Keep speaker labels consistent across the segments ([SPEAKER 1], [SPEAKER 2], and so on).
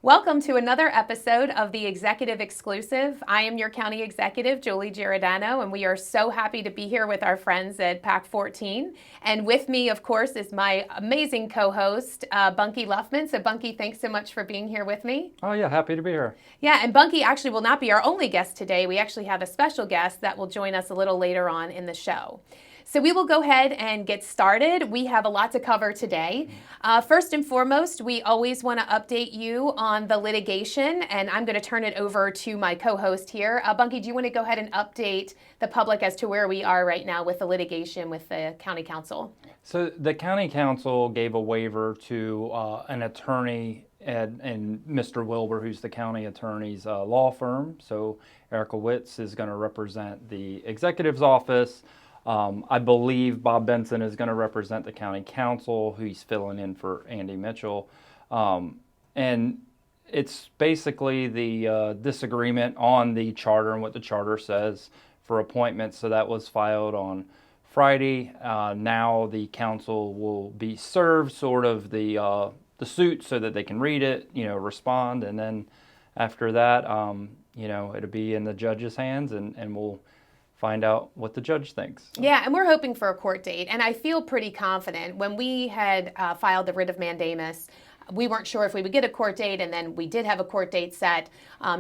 [SPEAKER 1] Welcome to another episode of the Executive Exclusive. I am your County Executive, Julie Giordano, and we are so happy to be here with our friends at PAC 14. And with me, of course, is my amazing co-host, Bunky Luffman. So Bunky, thanks so much for being here with me.
[SPEAKER 2] Oh yeah, happy to be here.
[SPEAKER 1] Yeah, and Bunky actually will not be our only guest today. We actually have a special guest that will join us a little later on in the show. So we will go ahead and get started. We have a lot to cover today. First and foremost, we always want to update you on the litigation, and I'm going to turn it over to my co-host here. Bunky, do you want to go ahead and update the public as to where we are right now with the litigation with the county council?
[SPEAKER 2] So the county council gave a waiver to an attorney and Mr. Wilbur, who's the county attorney's law firm. So Erica Witz is going to represent the executive's office. I believe Bob Benson is going to represent the county council, who he's filling in for Andy Mitchell. And it's basically the disagreement on the charter and what the charter says for appointments. So that was filed on Friday. Now the council will be served sort of the suit so that they can read it, respond. And then after that, it'll be in the judge's hands and we'll find out what the judge thinks.
[SPEAKER 1] Yeah, and we're hoping for a court date. And I feel pretty confident. When we had filed the writ of mandamus, we weren't sure if we would get a court date, and then we did have a court date set.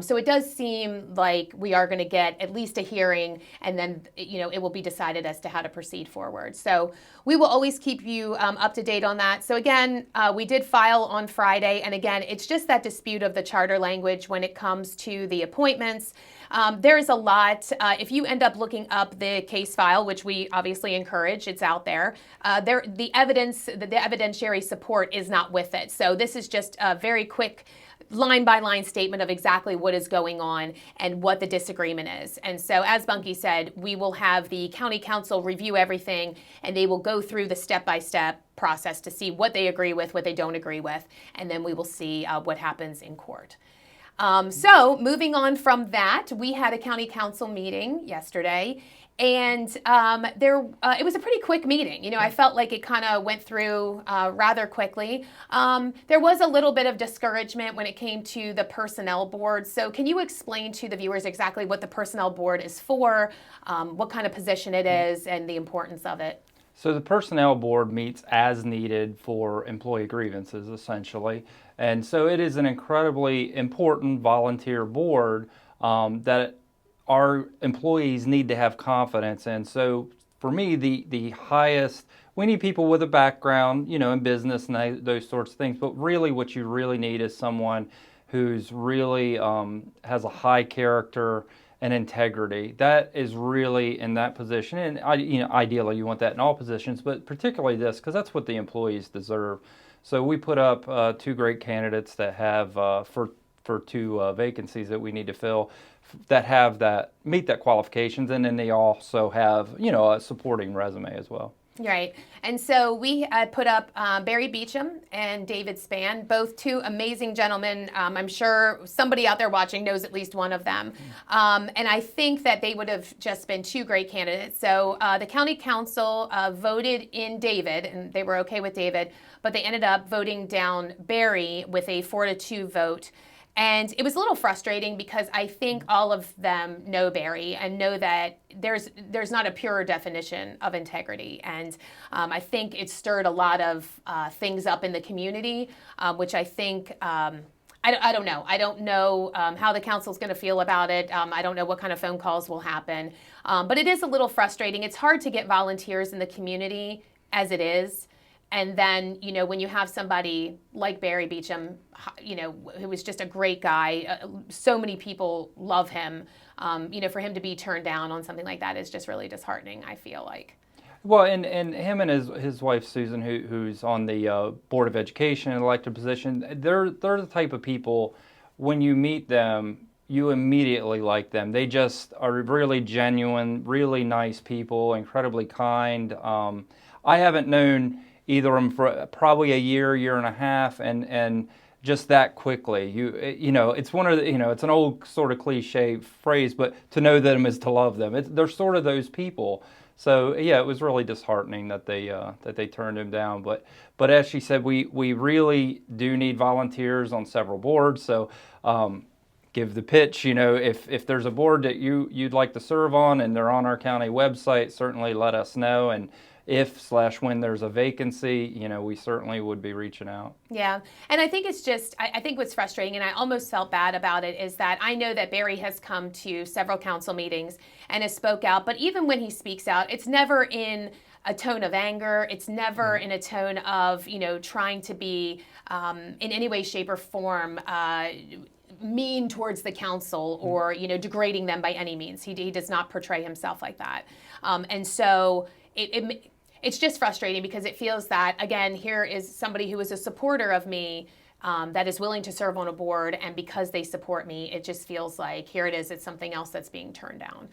[SPEAKER 1] So it does seem like we are going to get at least a hearing, and then it will be decided as to how to proceed forward. So we will always keep you up to date on that. So again, we did file on Friday, and again, it's just that dispute of the charter language when it comes to the appointments. There is a lot. If you end up looking up the case file, which we obviously encourage, it's out there. The evidence, the evidentiary support is not with it. So this is just a very quick line-by-line statement of exactly what is going on and what the disagreement is. And so, as Bunky said, we will have the county council review everything, and they will go through the step-by-step process to see what they agree with, what they don't agree with, and then we will see what happens in court. So moving on from that, we had a county council meeting yesterday, and it was a pretty quick meeting. I felt like it kind of went through rather quickly. There was a little bit of discouragement when it came to the personnel board. So can you explain to the viewers exactly what the personnel board is for, what kind of position it is, and the importance of it?
[SPEAKER 2] So the personnel board meets as needed for employee grievances, essentially. And so it is an incredibly important volunteer board that our employees need to have confidence in. So for me, the highest, we need people with a background, in business and those sorts of things. But really what you really need is someone who's really has a high character and integrity. That is really in that position, and ideally you want that in all positions, but particularly this, because that's what the employees deserve. So we put up two great candidates that have for two vacancies that we need to fill, that have that meet that qualifications, and then they also have a supporting resume as well.
[SPEAKER 1] Right. And so we put up Barry Beecham and David Spann, both two amazing gentlemen. I'm sure somebody out there watching knows at least one of them. And I think that they would have just been two great candidates. So the county council voted in David, and they were okay with David, but they ended up voting down Barry with a 4-2 vote. And it was a little frustrating because I think all of them know Barry and know that there's not a pure definition of integrity. And I think it stirred a lot of things up in the community, which I think, I don't know. I don't know how the council's going to feel about it. I don't know what kind of phone calls will happen. But it is a little frustrating. It's hard to get volunteers in the community as it is. And then, when you have somebody like Barry Beecham, who was just a great guy, so many people love him, for him to be turned down on something like that is just really disheartening, I feel like.
[SPEAKER 2] Well, and him and his wife, Susan, who's on the Board of Education, an elected position, they're the type of people, when you meet them, you immediately like them. They just are really genuine, really nice people, incredibly kind. I haven't known either of them for probably a year and a half, and just that quickly. It's one of the, it's an old sort of cliche phrase, but to know them is to love them. They're sort of those people. So yeah, it was really disheartening that they turned him down. But as she said, we really do need volunteers on several boards. So give the pitch. If there's a board that you'd like to serve on and they're on our county website, certainly let us know. And if/when there's a vacancy, we certainly would be reaching out.
[SPEAKER 1] Yeah. And I think it's just, I think what's frustrating, and I almost felt bad about it, is that I know that Barry has come to several council meetings and has spoke out, but even when he speaks out, it's never in a tone of anger. It's never in a tone of, trying to be in any way, shape, or form mean towards the council or, degrading them by any means. He does not portray himself like that. And so it's just frustrating because it feels that, again, here is somebody who is a supporter of me that is willing to serve on a board, and because they support me, it just feels like here it is, it's something else that's being turned down.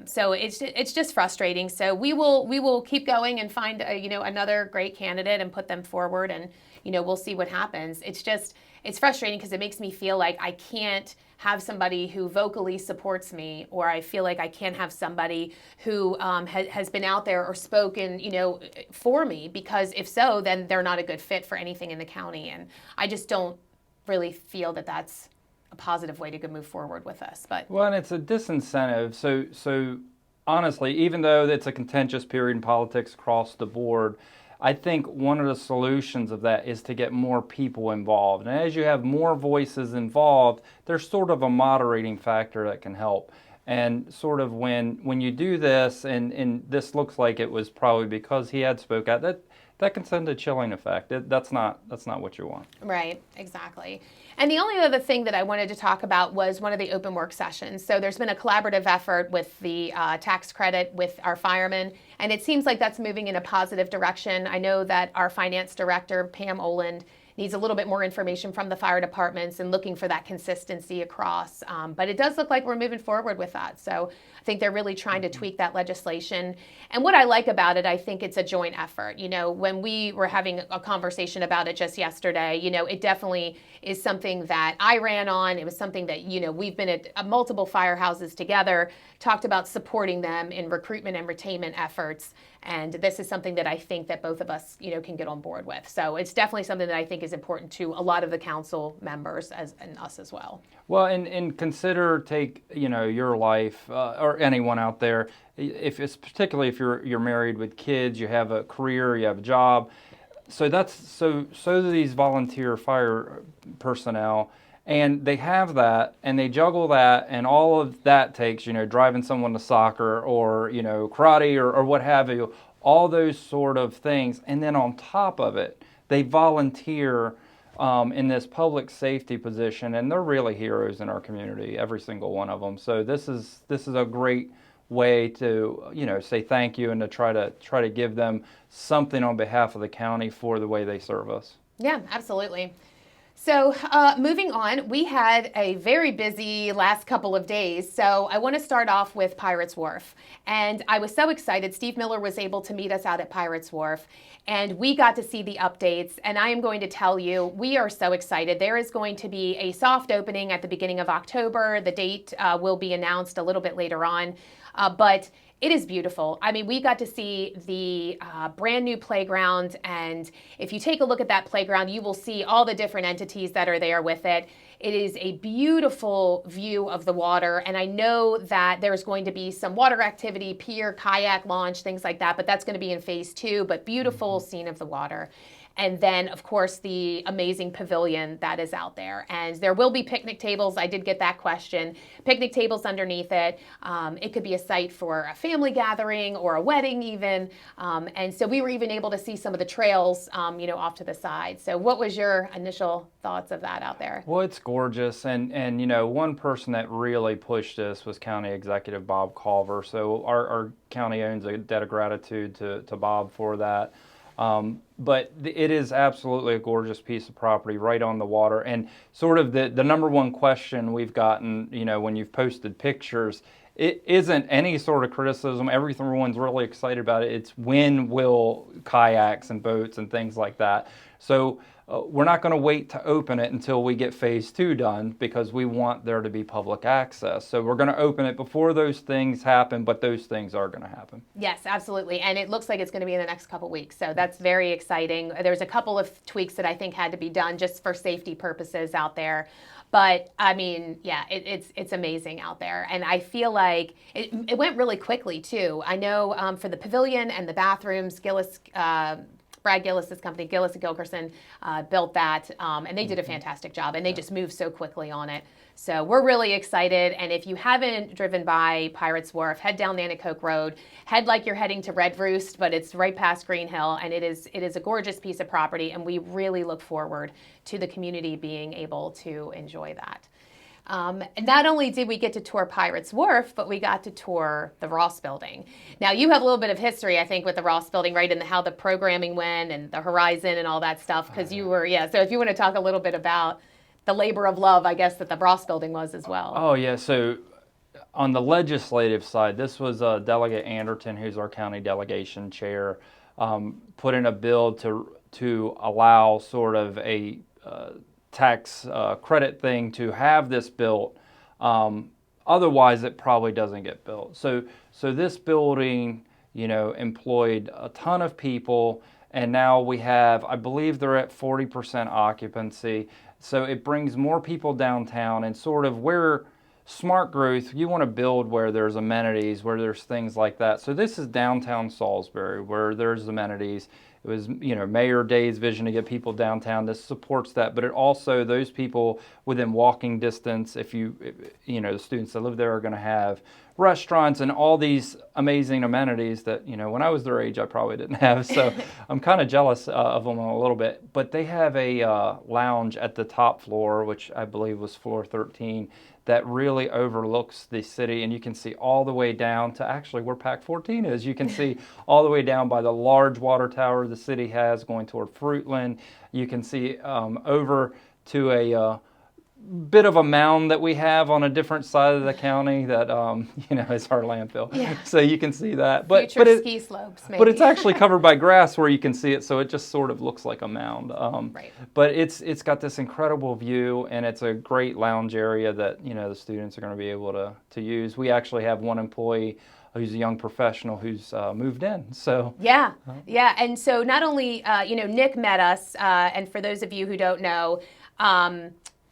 [SPEAKER 1] So it's just frustrating. So we will keep going and find another great candidate and put them forward, and we'll see what happens. It's frustrating because it makes me feel like I can't have somebody who vocally supports me, or I feel like I can't have somebody who has been out there or spoken, for me, because if so, then they're not a good fit for anything in the county. And I just don't really feel that that's a positive way to move forward with this. But
[SPEAKER 2] well, and it's a disincentive. So honestly, even though it's a contentious period in politics across the board, I think one of the solutions of that is to get more people involved. And as you have more voices involved, there's sort of a moderating factor that can help. And sort of when you do this, and this looks like it was probably because he had spoke out, that can send a chilling effect. That's not what you want.
[SPEAKER 1] Right, exactly. And the only other thing that I wanted to talk about was one of the open work sessions. So there's been a collaborative effort with the tax credit with our firemen, and it seems like that's moving in a positive direction. I know that our finance director, Pam Oland, needs a little bit more information from the fire departments and looking for that consistency across. But it does look like we're moving forward with that. So I think they're really trying to tweak that legislation. And what I like about it, I think it's a joint effort. When we were having a conversation about it just yesterday, it definitely is something that I ran on. It was something that, we've been at multiple firehouses together, talked about supporting them in recruitment and retainment efforts. And this is something that I think that both of us, can get on board with. So it's definitely something that I think is important to a lot of the council members and us as well.
[SPEAKER 2] Well, and take your life or anyone out there, if it's particularly if you're married with kids, you have a career, you have a job. So do these volunteer fire personnel. And they have that, and they juggle that, and all of that takes, driving someone to soccer or, karate or what have you, all those sort of things. And then on top of it, they volunteer in this public safety position, and they're really heroes in our community, every single one of them. So this is a great way to, say thank you and to try to give them something on behalf of the county for the way they serve us.
[SPEAKER 1] Yeah, absolutely. So moving on, we had a very busy last couple of days. So I want to start off with Pirates Wharf. And I was so excited. Steve Miller was able to meet us out at Pirates Wharf, and we got to see the updates. And I am going to tell you, we are so excited. There is going to be a soft opening at the beginning of October. The date will be announced a little bit later on. But it is beautiful. I mean, we got to see the brand new playground, and if you take a look at that playground, you will see all the different entities that are there with it. It is a beautiful view of the water, and I know that there's going to be some water activity, pier, kayak launch, things like that, but that's going to be in phase 2, but beautiful scene of the water. And then, of course, the amazing pavilion that is out there. And there will be picnic tables. I did get that question. Picnic tables underneath it. It could be a site for a family gathering or a wedding even. And so we were even able to see some of the trails, off to the side. So what was your initial thoughts of that out there?
[SPEAKER 2] Well, it's gorgeous. And one person that really pushed this was County Executive Bob Culver. So our county owes a debt of gratitude to Bob for that. But it is absolutely a gorgeous piece of property right on the water. And sort of the number one question we've gotten, when you've posted pictures, it isn't any sort of criticism. Everyone's really excited about it. It's when will kayaks and boats and things like that So we're not going to wait to open it until we get phase 2 done, because we want there to be public access. So we're going to open it before those things happen, but those things are going to happen.
[SPEAKER 1] Yes, absolutely. And it looks like it's going to be in the next couple weeks. So that's very exciting. There's a couple of tweaks that I think had to be done just for safety purposes out there. But I mean, yeah, it's amazing out there. And I feel like it went really quickly too. I know for the pavilion and the bathrooms, Brad Gillis's company, Gillis and Gilkerson, built that, and they did a fantastic job, and they just moved so quickly on it. So we're really excited, and if you haven't driven by Pirates Wharf, head down Nanticoke Road, head like you're heading to Red Roost, but it's right past Green Hill, and it is a gorgeous piece of property, and we really look forward to the community being able to enjoy that. And not only did we get to tour Pirates Wharf, but we got to tour the Ross Building. Now, you have a little bit of history, I think, with the Ross Building, right, and how the programming went and the Horizon and all that stuff, because you were, so if you want to talk a little bit about the labor of love, I guess, that the Ross Building was as well.
[SPEAKER 2] Oh, yeah. So on the legislative side, this was Delegate Anderton, who's our county delegation chair, put in a bill to allow sort of a tax credit thing to have this built. Otherwise, it probably doesn't get built. So this building, employed a ton of people, and now we have, I believe they're at 40% occupancy. So it brings more people downtown, and sort of where smart growth, you want to build where there's amenities, where there's things like that. So this is downtown Salisbury, where there's amenities. It was, Mayor Day's vision to get people downtown. This supports that, but it also, those people within walking distance, if the students that live there are going to have restaurants and all these amazing amenities that, when I was their age, I probably didn't have. So I'm kind of jealous of them a little bit. But they have a lounge at the top floor, which I believe was floor 13, that really overlooks the city, and you can see all the way down to actually where Pac 14 is. You can see all the way down by the large water tower the city has going toward Fruitland. You can see over to a bit of a mound that we have on a different side of the county that is our landfill. Yeah. So you can see that.
[SPEAKER 1] Future ski slopes, maybe.
[SPEAKER 2] But it's actually covered by grass where you can see it, so it just sort of looks like a mound.
[SPEAKER 1] Right.
[SPEAKER 2] But it's got this incredible view, and it's a great lounge area that the students are going to be able to use. We actually have one employee who's a young professional who's moved in. So
[SPEAKER 1] yeah. And so not only Nick met us, and for those of you who don't know,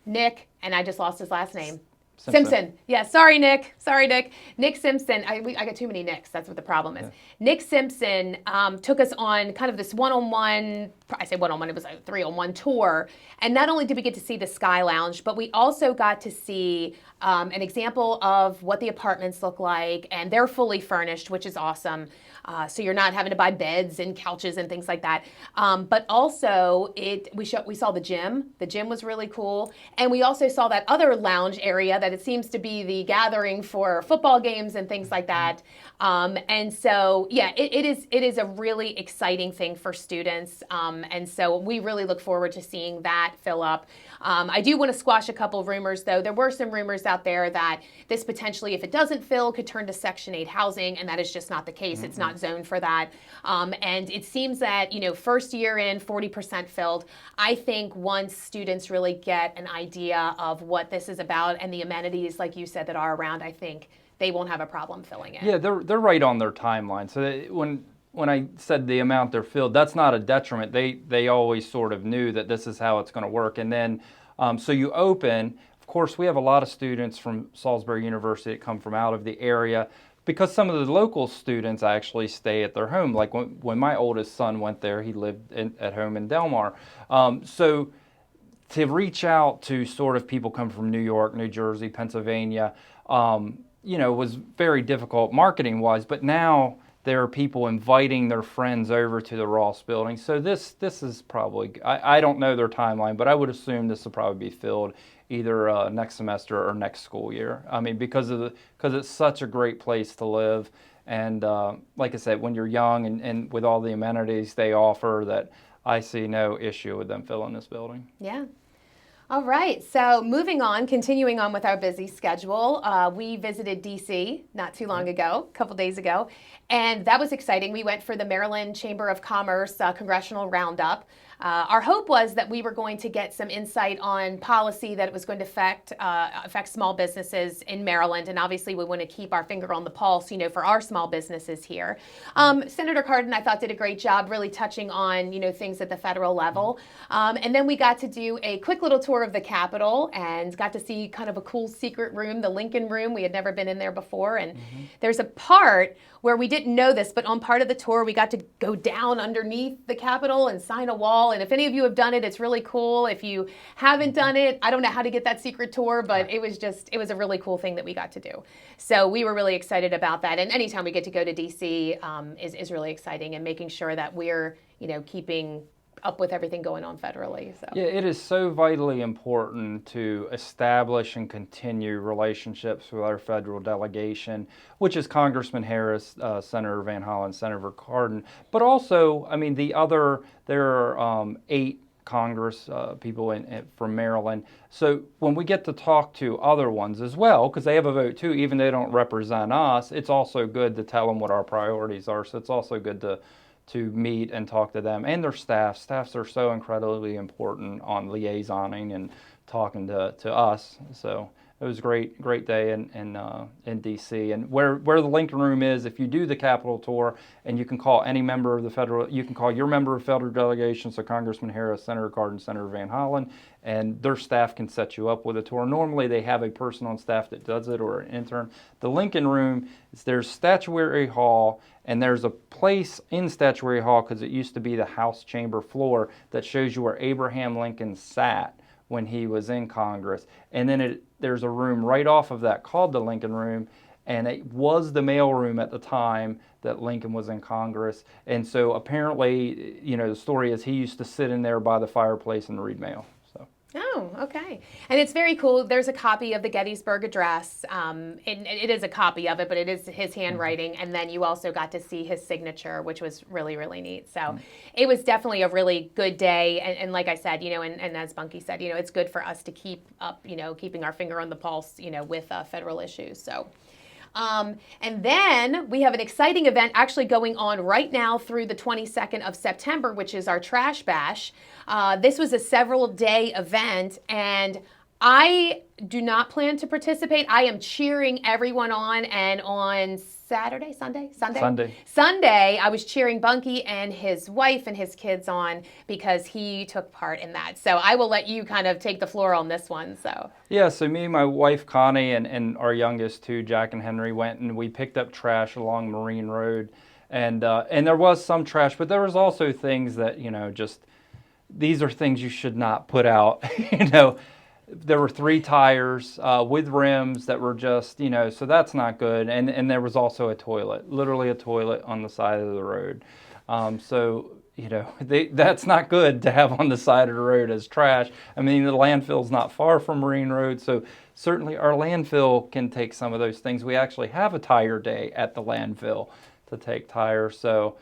[SPEAKER 1] Nick, and I just lost his last name. Simpson. Yeah, sorry, Nick. Nick Simpson. I got too many Nicks. That's what the problem is. Yeah. Nick Simpson took us on kind of this one-on-one, I say one-on-one, it was a 3-on-1 tour. And not only did we get to see the Sky Lounge, but we also got to see an example of what the apartments look like. And they're fully furnished, which is awesome. So you're not having to buy beds and couches and things like that. But also, we saw the gym. The gym was really cool. And we also saw that other lounge area that it seems to be the gathering for football games and things like that. And so, yeah, it is a really exciting thing for students. And so we really look forward to seeing that fill up. I do want to squash a couple of rumors, though. There were some rumors out there that this potentially, if it doesn't fill, could turn to Section 8 housing, and that is just not the case. Mm-hmm. It's not zoned for that. And it seems that, first year in, 40% filled. I think once students really get an idea of what this is about and the amenities, like you said, that are around, I think they won't have a problem filling it.
[SPEAKER 2] Yeah, they're right on their timeline. So when I said the amount they're filled, that's not a detriment. They always sort of knew that this is how it's going to work. And then, so you open. Of course, we have a lot of students from Salisbury University that come from out of the area, because some of the local students actually stay at their home. Like when my oldest son went there, he lived at home in Delmar. So to reach out to sort of people come from New York, New Jersey, Pennsylvania, was very difficult marketing-wise. But now there are people inviting their friends over to the Ross Building. So this is probably, I don't know their timeline, but I would assume this will probably be filled either next semester or next school year. I mean, because it's such a great place to live. And like I said, when you're young and with all the amenities they offer, that I see no issue with them filling this building.
[SPEAKER 1] Yeah. All right, so moving on, continuing on with our busy schedule, we visited D.C. not too long ago, a couple days ago, and that was exciting. We went for the Maryland Chamber of Commerce Congressional Roundup. our hope was that we were going to get some insight on policy that it was going to affect small businesses in Maryland, and obviously we want to keep our finger on the pulse, for our small businesses here. Senator Cardin, I thought, did a great job really touching on, things at the federal level. And then we got to do a quick little tour of the Capitol and got to see kind of a cool secret room, the Lincoln Room. We had never been in there before, and there's a part where we didn't know this, but on part of the tour, we got to go down underneath the Capitol and sign a wall. And if any of you have done it, it's really cool. If you haven't done it, I don't know how to get that secret tour, but it was a really cool thing that we got to do. So we were really excited about that. And anytime we get to go to DC is really exciting, and making sure that we're, keeping up with everything going on federally. So.
[SPEAKER 2] Yeah, it is so vitally important to establish and continue relationships with our federal delegation, which is Congressman Harris, Senator Van Hollen, Senator Cardin, but also, there are 8 Congress people from Maryland. So when we get to talk to other ones as well, because they have a vote too, even though they don't represent us, it's also good to tell them what our priorities are. So it's also good to meet and talk to them and their staff. Staffs are so incredibly important on liaisoning and talking to us. So it was a great day in DC. And where the Lincoln Room is, if you do the Capitol tour, and you can call any member of you can call your member of federal delegation, so Congressman Harris, Senator Cardin, Senator Van Hollen, and their staff can set you up with a tour. Normally they have a person on staff that does it, or an intern. The Lincoln Room, there's Statuary Hall, and there's a place in Statuary Hall, because it used to be the House chamber floor, that shows you where Abraham Lincoln sat when he was in Congress. And then there's a room right off of that called the Lincoln Room, and it was the mail room at the time that Lincoln was in Congress. And so apparently, the story is he used to sit in there by the fireplace and read mail. So.
[SPEAKER 1] Oh, okay. And it's very cool. There's a copy of the Gettysburg Address. It is a copy of it, but it is his handwriting. And then you also got to see his signature, which was really, really neat. So it was definitely a really good day. And like I said, and as Bunky said, it's good for us to keep up, keeping our finger on the pulse, with federal issues. So. And then we have an exciting event actually going on right now through the 22nd of September, which is our Trash Bash. This was a several-day event, and I do not plan to participate. I am cheering everyone on, and on Sunday, I was cheering Bunky and his wife and his kids on, because he took part in that. So I will let you kind of take the floor on this one. So
[SPEAKER 2] yeah, so me, my wife Connie, and our youngest two, Jack and Henry, went and we picked up trash along Marine Road, and there was some trash, but there was also things that these are things you should not put out. There were 3 tires with rims that were just, so that's not good. And there was also a toilet, literally a toilet on the side of the road. That's not good to have on the side of the road as trash. I mean, the landfill's not far from Marine Road, so certainly our landfill can take some of those things. We actually have a tire day at the landfill to take tires. So,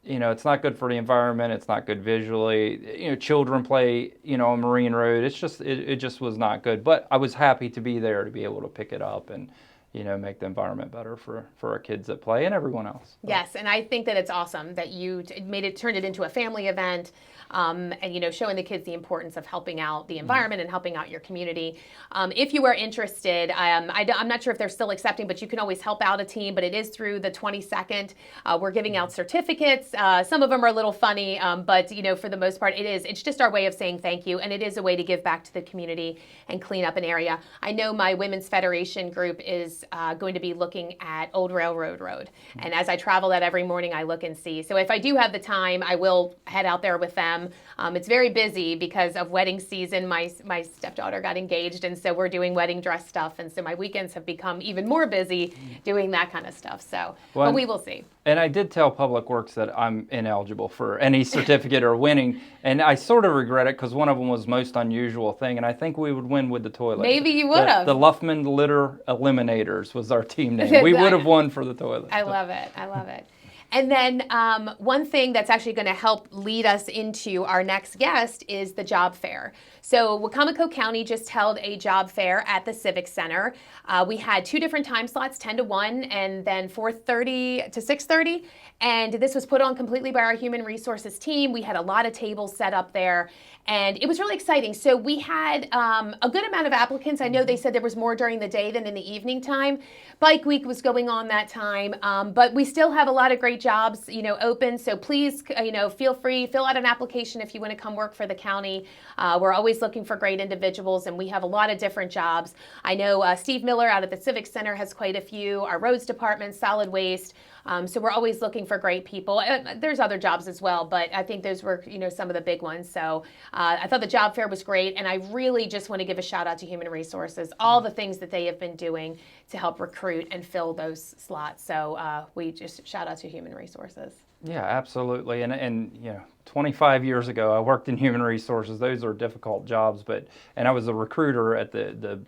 [SPEAKER 2] it's not good for the environment. It's not good visually. Children play, on Marine Road. It's just, it just was not good. But I was happy to be there to be able to pick it up and, make the environment better for our kids that play and everyone else.
[SPEAKER 1] Yes, and I think that it's awesome that you turned it into a family event. And showing the kids the importance of helping out the environment and helping out your community. If you are interested, I'm not sure if they're still accepting, but you can always help out a team. But it is through the 22nd. We're giving out certificates. Some of them are a little funny, but for the most part, it's just our way of saying thank you, and it is a way to give back to the community and clean up an area. I know my Women's Federation group is going to be looking at Old Railroad Road, and as I travel that every morning, I look and see. So if I do have the time, I will head out there with them. It's very busy because of wedding season. My stepdaughter got engaged, and so we're doing wedding dress stuff. And so my weekends have become even more busy doing that kind of stuff. So, but we will see.
[SPEAKER 2] And I did tell Public Works that I'm ineligible for any certificate or winning, and I sort of regret it because one of them was most unusual thing, and I think we would win with the toilet.
[SPEAKER 1] Maybe you would have.
[SPEAKER 2] The Luffman Litter Eliminators was our team name. We would have won for the toilet.
[SPEAKER 1] I love it. I love it. And then one thing that's actually going to help lead us into our next guest is the job fair. So Wacomico County just held a job fair at the Civic Center. We had 2 different time slots, 10 to 1 and then 4:30 to 6:30. And this was put on completely by our human resources team. We had a lot of tables set up there, and it was really exciting. So we had a good amount of applicants. I know they said there was more during the day than in the evening time. Bike Week was going on that time, but we still have a lot of great jobs, open. So please, feel free, fill out an application if you want to come work for the county. We're always looking for great individuals, and we have a lot of different jobs. I know Steve Miller out at the Civic Center has quite a few. Our roads department, solid waste. So we're always looking for great people. There's other jobs as well, but I think those were, some of the big ones. So I thought the job fair was great, and I really just want to give a shout out to Human Resources, all the things that they have been doing to help recruit and fill those slots. So we just shout out to Human Resources.
[SPEAKER 2] Yeah, absolutely. And 25 years ago, I worked in human resources. Those are difficult jobs, and I was a recruiter at the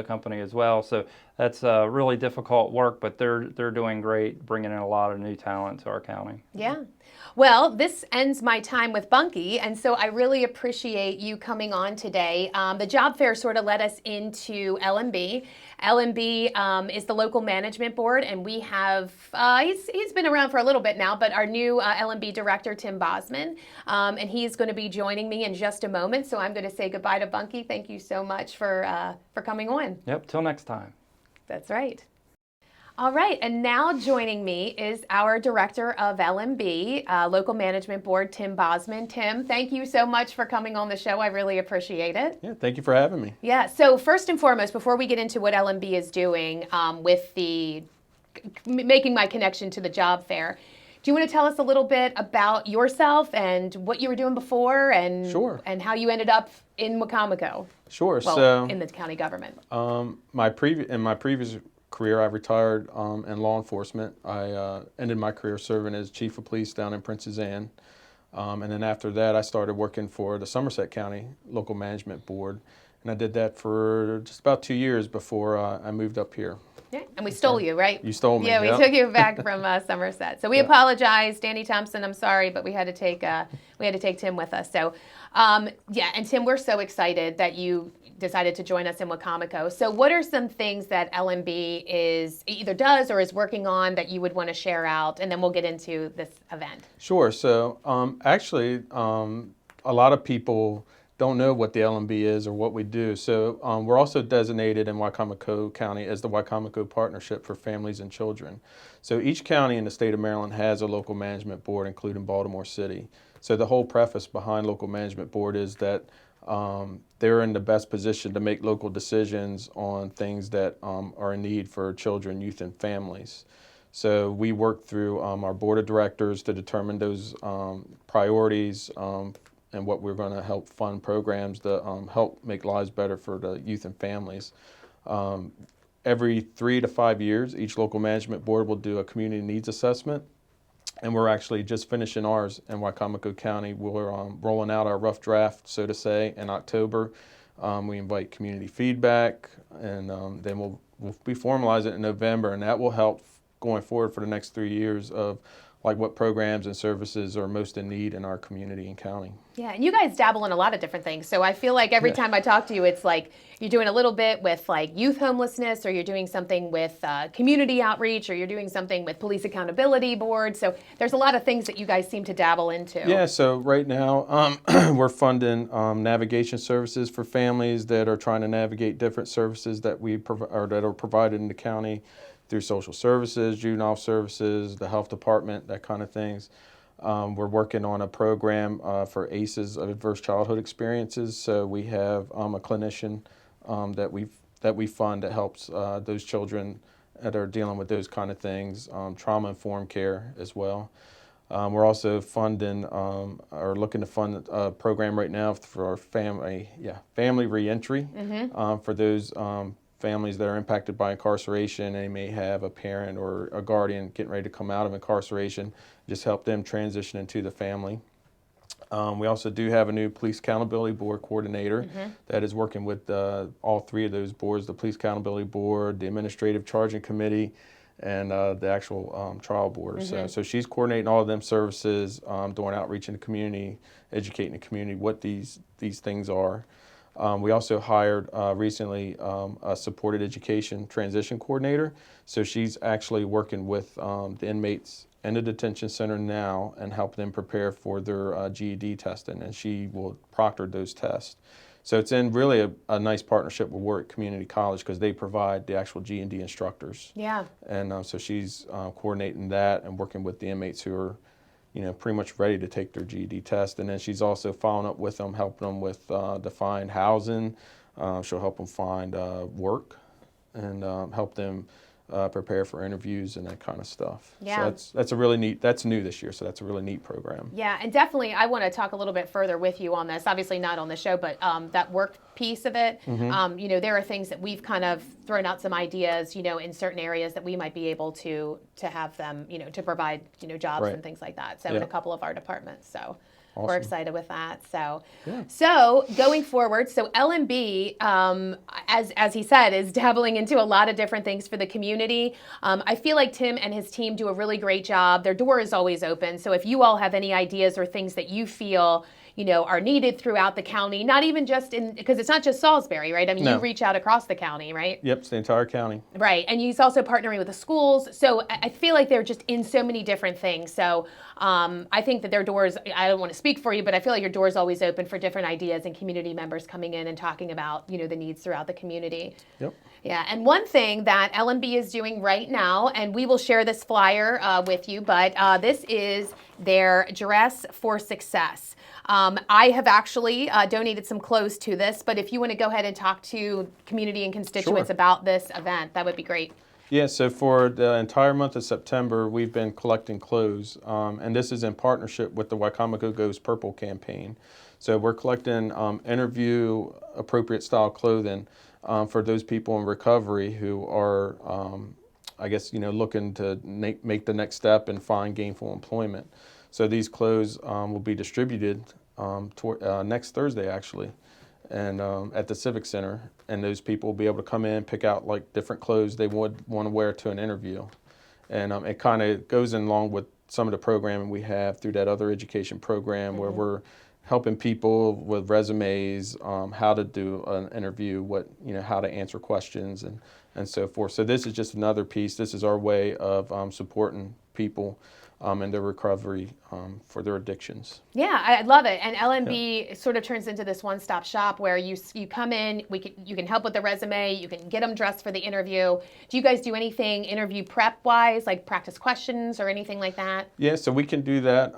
[SPEAKER 2] company as well. So that's really difficult work, but they're doing great, bringing in a lot of new talent to our county.
[SPEAKER 1] Yeah. Well, this ends my time with Bunky, and so I really appreciate you coming on today. The job fair sort of led us into LMB. LMB is the local management board, and we have, he's been around for a little bit now, but our new LMB director, Tim Bosman, and he's going to be joining me in just a moment, so I'm going to say goodbye to Bunky. Thank you so much for coming on.
[SPEAKER 2] Yep, till next time.
[SPEAKER 1] That's right. All right, and now joining me is our director of LMB, Local Management Board, Tim Bosman. Tim, thank you so much for coming on the show. I really appreciate it.
[SPEAKER 3] Yeah, thank you for having me.
[SPEAKER 1] Yeah, so first and foremost, before we get into what LMB is doing with the making my connection to the job fair, do you want to tell us a little bit about yourself and what you were doing before and
[SPEAKER 3] Sure.
[SPEAKER 1] and how you ended up in Wacomico?
[SPEAKER 3] Sure.
[SPEAKER 1] Well,
[SPEAKER 3] so
[SPEAKER 1] in the county government.
[SPEAKER 3] in my previous career, I retired in law enforcement. I ended my career serving as chief of police down in Princess Anne. And then after that, I started working for the Somerset County Local Management Board. And I did that for just about 2 years before I moved up here.
[SPEAKER 1] Yeah, and we stole you, right?
[SPEAKER 3] You stole me.
[SPEAKER 1] Yeah, we
[SPEAKER 3] yep.
[SPEAKER 1] took you back from Somerset. So we
[SPEAKER 3] Yeah.
[SPEAKER 1] apologize, Danny Thompson. I'm sorry, but we had to take Tim with us. So yeah, and Tim, we're so excited that you decided to join us in Wacomico. So what are some things that LMB is either does or is working on that you would want to share out, and then we'll get into this event.
[SPEAKER 3] Sure. So actually, a lot of people don't know what the LMB is or what we do. So we're also designated in Wacomico County as the Wacomico Partnership for Families and Children. So each county in the state of Maryland has a local management board, including Baltimore City. So the whole preface behind local management board is that they're in the best position to make local decisions on things that are in need for children, youth, and families. So we work through our board of directors to determine those priorities and what we're going to help fund programs to help make lives better for the youth and families. Every 3 to 5 years, each local management board will do a community needs assessment. And we're actually just finishing ours in Wacomico County. We're rolling out our rough draft, so to say, in October. We invite community feedback, and then we'll be formalizing it in November, and that will help going forward for the next 3 years of like what programs and services are most in need in our community and county.
[SPEAKER 1] Yeah, and you guys dabble in a lot of different things. So I feel like every time I talk to you, it's like you're doing a little bit with like youth homelessness, or you're doing something with community outreach, or you're doing something with police accountability board. So there's a lot of things that you guys seem to dabble into.
[SPEAKER 3] Yeah, so right now we're funding navigation services for families that are trying to navigate different services that that are provided in the county through social services, juvenile services, the health department, that kind of things. We're working on a program for ACEs, adverse childhood experiences. So we have a clinician that we fund that helps those children that are dealing with those kind of things, trauma-informed care as well. We're also funding or looking to fund a program right now for our family reentry for those families that are impacted by incarceration, and they may have a parent or a guardian getting ready to come out of incarceration, just help them transition into the family. We also do have a new Police Accountability Board coordinator that is working with all 3 of those boards, the Police Accountability Board, the Administrative Charging Committee, and the actual trial board. So she's coordinating all of them services, doing outreach in the community, educating the community what these things are. We also hired recently a supported education transition coordinator. So she's actually working with the inmates in the detention center now and help them prepare for their GED testing, and she will proctor those tests. So it's in really a nice partnership with Warwick Community College because they provide the actual GED instructors.
[SPEAKER 1] Yeah.
[SPEAKER 3] And so she's coordinating that and working with the inmates who are, pretty much ready to take their GED test. And then she's also following up with them, helping them with to find housing. She'll help them find work and help them prepare for interviews and that kind of stuff.
[SPEAKER 1] Yeah.
[SPEAKER 3] So that's a really neat. That's new this year, so that's a really neat program.
[SPEAKER 1] Yeah, and definitely I want to talk a little bit further with you on this. Obviously not on the show, but that work piece of it. There are things that we've kind of thrown out some ideas, in certain areas that we might be able to have them, to provide, jobs
[SPEAKER 3] Right.
[SPEAKER 1] and things like that. So
[SPEAKER 3] Yeah.
[SPEAKER 1] in a couple of our departments. So we're
[SPEAKER 3] Awesome.
[SPEAKER 1] excited with that. So,
[SPEAKER 3] Yeah.
[SPEAKER 1] so going forward, so LMB, as he said, is dabbling into a lot of different things for the community. I feel like Tim and his team do a really great job. Their door is always open. So if you all have any ideas or things that you feel are needed throughout the county, not even just because it's not just Salisbury, right? I mean,
[SPEAKER 3] No.
[SPEAKER 1] you reach out across the county, right?
[SPEAKER 3] Yep, it's the entire county.
[SPEAKER 1] Right, and he's also partnering with the schools. So I feel like they're just in so many different things. So I think that their doors, I don't want to speak for you, but I feel like your door is always open for different ideas and community members coming in and talking about, the needs throughout the community.
[SPEAKER 3] Yep.
[SPEAKER 1] Yeah, and one thing that LMB is doing right now, and we will share this flyer with you, but this is their Dress for Success. I have actually donated some clothes to this, but if you want to go ahead and talk to community and constituents
[SPEAKER 3] Sure.
[SPEAKER 1] about this event, that would be great.
[SPEAKER 3] Yeah, so for the entire month of September, we've been collecting clothes, and this is in partnership with the Wicomico Goes Purple campaign. So we're collecting interview appropriate style clothing for those people in recovery who are, looking to make the next step and find gainful employment. So these clothes will be distributed next Thursday, actually, and at the Civic Center. And those people will be able to come in, pick out like different clothes they would want to wear to an interview. And it kind of goes in along with some of the programming we have through that other education program where we're helping people with resumes, how to do an interview, how to answer questions and so forth. So this is just another piece. This is our way of supporting people in their recovery for their addictions.
[SPEAKER 1] Yeah, I love it. And LMB sort of turns into this one-stop shop where you come in, you can help with the resume, you can get them dressed for the interview. Do you guys do anything interview prep-wise, like practice questions or anything like that?
[SPEAKER 3] Yeah, so we can do that.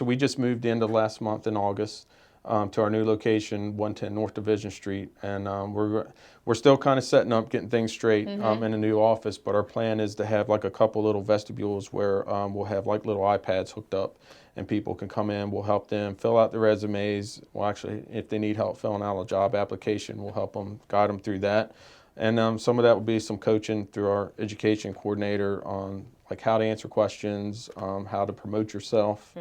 [SPEAKER 3] We just moved into last month in August to our new location, 110 North Division Street, and we're still kind of setting up, getting things straight in the new office. But our plan is to have like a couple little vestibules where we'll have like little iPads hooked up, and people can come in. We'll help them fill out their resumes. Well, actually, if they need help filling out a job application, we'll help them, guide them through that. And some of that will be some coaching through our education coordinator on like how to answer questions, how to promote yourself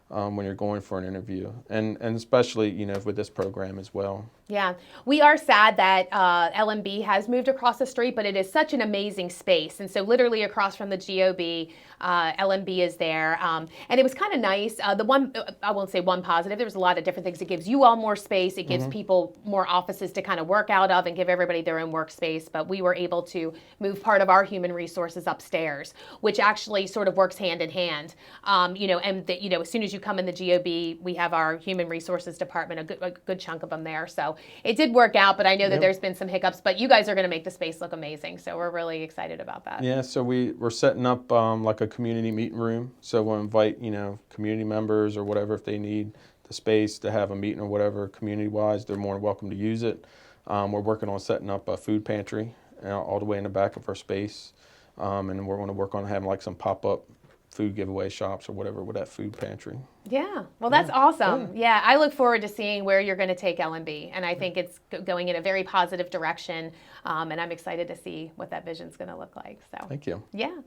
[SPEAKER 3] when you're going for an interview, and especially with this program as well.
[SPEAKER 1] Yeah, we are sad that LMB has moved across the street, but it is such an amazing space. And so literally across from the GOB, LMB is there. And it was kind of nice. The one, I won't say one positive, there's a lot of different things. It gives you all more space. It gives people more offices to kind of work out of and give everybody their own workspace. But we were able to move part of our human resources upstairs, which actually sort of works hand in hand. As soon as you come in the GOB, we have our human resources department, a good chunk of them there. So it did work out, but I know that there's been some hiccups, but you guys are going to make the space look amazing. So we're really excited about that.
[SPEAKER 3] Yeah, so we're setting up like a community meeting room. So we'll invite, community members or whatever, if they need the space to have a meeting or whatever, community-wise, they're more than welcome to use it. We're working on setting up a food pantry all the way in the back of our space. And we're going to work on having like some pop-up food giveaway shops or whatever with that food pantry.
[SPEAKER 1] Yeah, well, that's awesome. Yeah, I look forward to seeing where you're going to take L&B, and I think it's going in a very positive direction, and I'm excited to see what that vision's going to look like. So,
[SPEAKER 3] Thank you.
[SPEAKER 1] Yeah.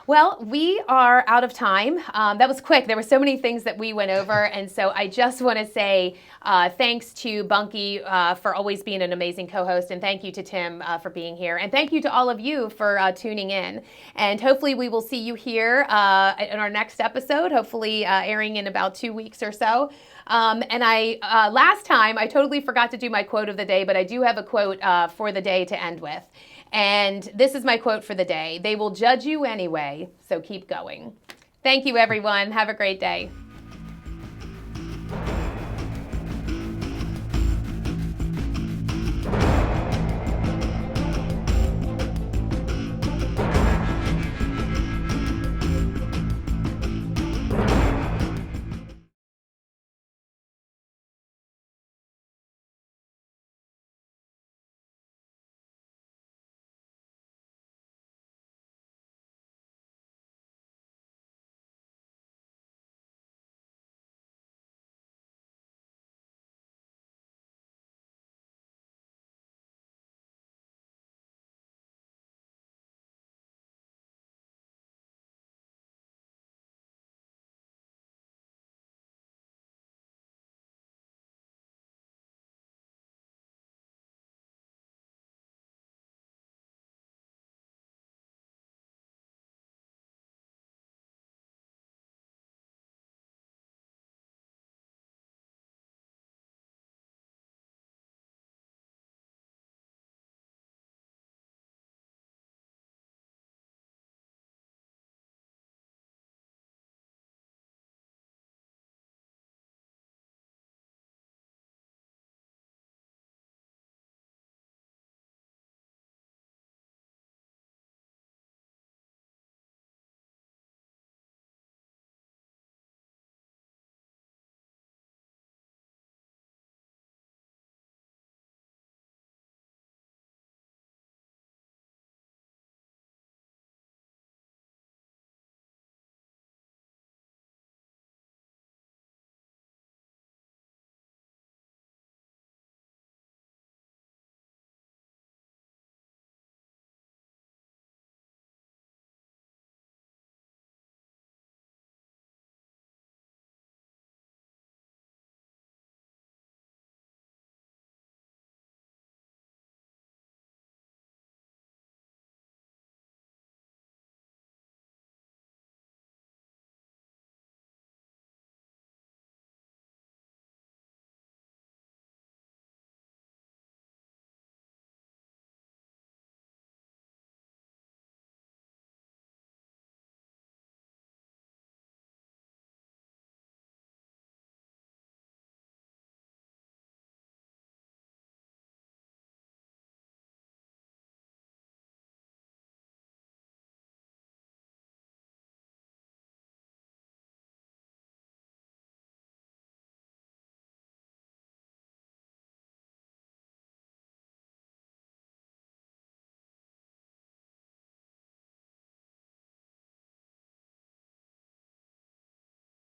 [SPEAKER 1] Well, we are out of time. That was quick. There were so many things that we went over, and so I just want to say thanks to Bunky for always being an amazing co-host, and thank you to Tim for being here, and thank you to all of you for tuning in. And hopefully we will see you here in our next episode, hopefully airing in about 2 weeks or so. And last time I totally forgot to do my quote of the day, but I do have a quote for the day to end with. And this is my quote for the day. They will judge you anyway, so keep going. Thank you, everyone. Have a great day.